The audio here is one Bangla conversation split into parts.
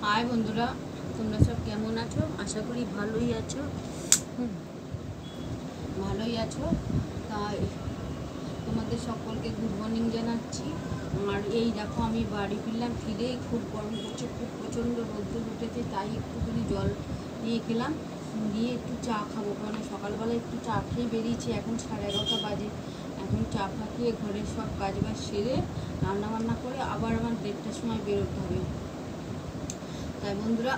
হাই বন্ধুরা, তোমরা সব কেমন আছো? আশা করি ভালোই আছো। ভালোই আছো। তাই তোমাদের সকলকে গুড মর্নিং জানাচ্ছি। আর এই দেখো আমি বাড়ি ফিরলাম, ফিরে খুব গরম করছে, খুব প্রচণ্ড রোদ্দুর উঠেছে, তাই একটুখানি জল নিয়ে খেলাম, দিয়ে একটু চা খাবো, কারণ সকালবেলা একটু চা খেয়ে বেরিয়েছি। এখন 11:30 বাজে। এখন চা ফা খেয়ে ঘরের সব কাজবাজ সেরে রান্নাবান্না করে আবার আমার 1:30টার সময় বেরোতে হবে। তাই বন্ধুরা,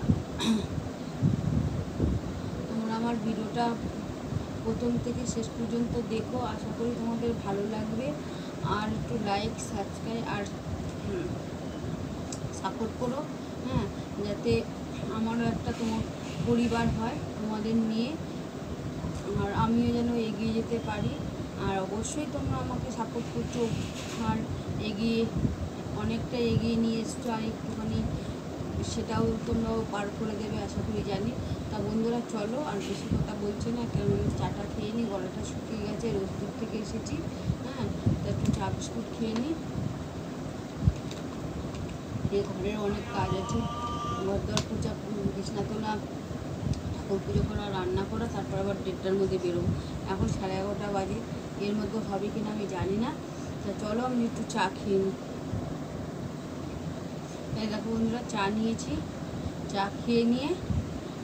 তোমরা আমার ভিডিওটা প্রথম থেকে শেষ পর্যন্ত দেখো, আশা করি তোমাদের ভালো লাগবে। আর একটু লাইক, সাবস্ক্রাইব আর সাপোর্ট করো, হ্যাঁ, যাতে আমারও একটা তোমার পরিবার হয় তোমাদের নিয়ে, আর আমিও যেন এগিয়ে যেতে পারি। আর অবশ্যই তোমরা আমাকে সাপোর্ট করছো, আর অনেকটা এগিয়ে নিয়ে এসছো, আর একটুখানি সেটাও তোমরাও পার করে দেবে আশা করি, জানি। তা বন্ধুরা চলো, আর বেশি কথা বলছি না, কেন চাটা খেয়ে নিই, গলাটা শুকিয়ে গেছে, রোদ্দুর থেকে এসেছি। হ্যাঁ, তা একটু চা বিস্কুট খেয়ে নিই। ঘরের অনেক কাজ আছে, ঘর দর পূজা, বিছনা তোলা, ঠাকুর পুজো করা, রান্না করা, তারপর আবার 1:30টার মধ্যে বেরোবো। এখন 11:30 বাজে, এর মধ্যে হবে কিনা আমি জানি না। তা চলো আমি একটু চা খেয়ে নিই। এই দেখো বন্ধুরা, চা নিয়েছি, চা খেয়ে নিয়ে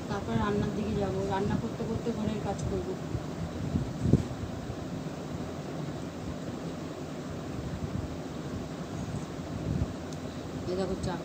তারপর রান্নার দিকে যাব, রান্না করতে করতে ঘরের কাজ করব। এই দেখো চা।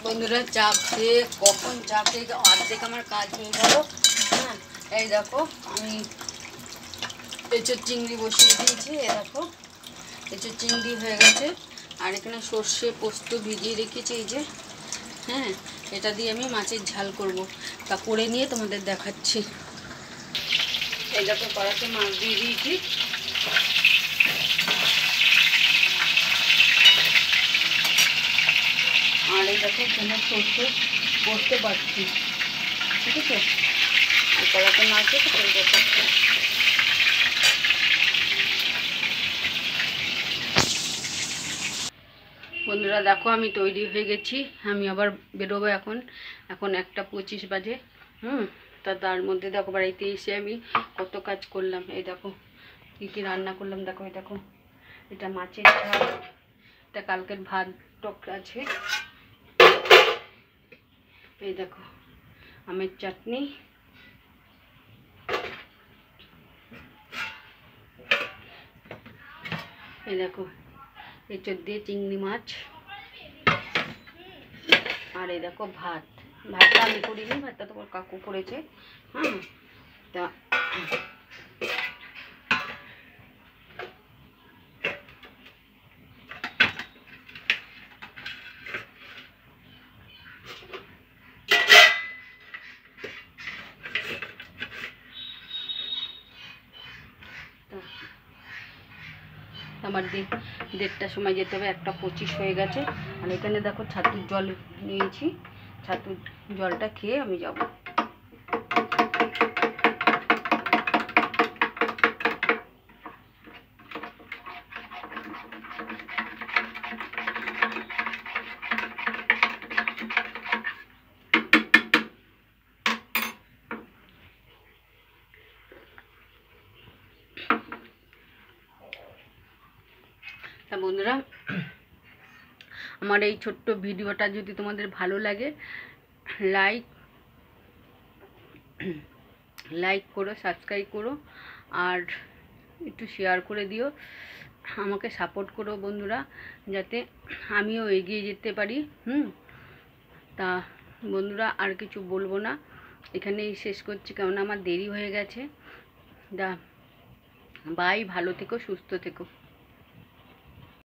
বন্ধুরা, চা খেয়ে কখন চা খেয়ে অর্ধেক আমার কাজ হয়ে গেল। হ্যাঁ, এই দেখো আমি এঁচোড় চিংড়ি বসিয়ে দিয়েছি। এই দেখো এঁচোড় চিংড়ি হয়ে গেছে, আর এখানে সর্ষে পোস্ত ভিজিয়ে রেখেছি, এই যে। হ্যাঁ, এটা দিয়ে আমি মাছের ঝাল করব, তা করে নিয়ে তোমাদের দেখাচ্ছি। এই দেখো কড়াতে মাছ দিয়ে দিয়েছি, আর এই দেখো এখানে সর্ষে বসতে পারছি, ঠিক আছে। আর কড়াতে মাছ দিয়ে তেল দেখাচ্ছি। বন্ধুরা দেখো আমি তৈরি হয়ে গেছি, আমি আবার বেরোবো এখন। এখন 1:25 বাজে। তা তার মধ্যে দেখো বাড়িতে এসে আমি কত কাজ করলাম। এই দেখো কী কী রান্না করলাম, দেখো এই দেখো, এটা মাছের ঝাল, এটা কালকের ভাত টক আছে, এই দেখো আমের চাটনি, এই দেখো এঁচোড় দিয়ে চিংড়ি মাছ, আর এই দেখো ভাত। ভাতটা আমি করিনি, ভাতটা তোমার কাকু করেছে। তা আমার 1:30টার সময় যেতে হবে, 1:25 হয়ে গেছে। আর এখানে দেখো ছাতুর জল নিয়েছি, ছাতুর জলটা খেয়ে আমি যাব। তা বন্ধুরা, আমার এই ছোট্ট ভিডিওটা যদি তোমাদের ভালো লাগে, লাইক করো, সাবস্ক্রাইব করো, আর একটু শেয়ার করে দিও। আমাকে সাপোর্ট করো বন্ধুরা, যাতে আমিও এগিয়ে যেতে পারি। তা বন্ধুরা, আর কিছু বলবো না, এখানেই শেষ করছি, কারণ আমার দেরি হয়ে গেছে। বাই, ভালো থেকো, সুস্থ থেকো।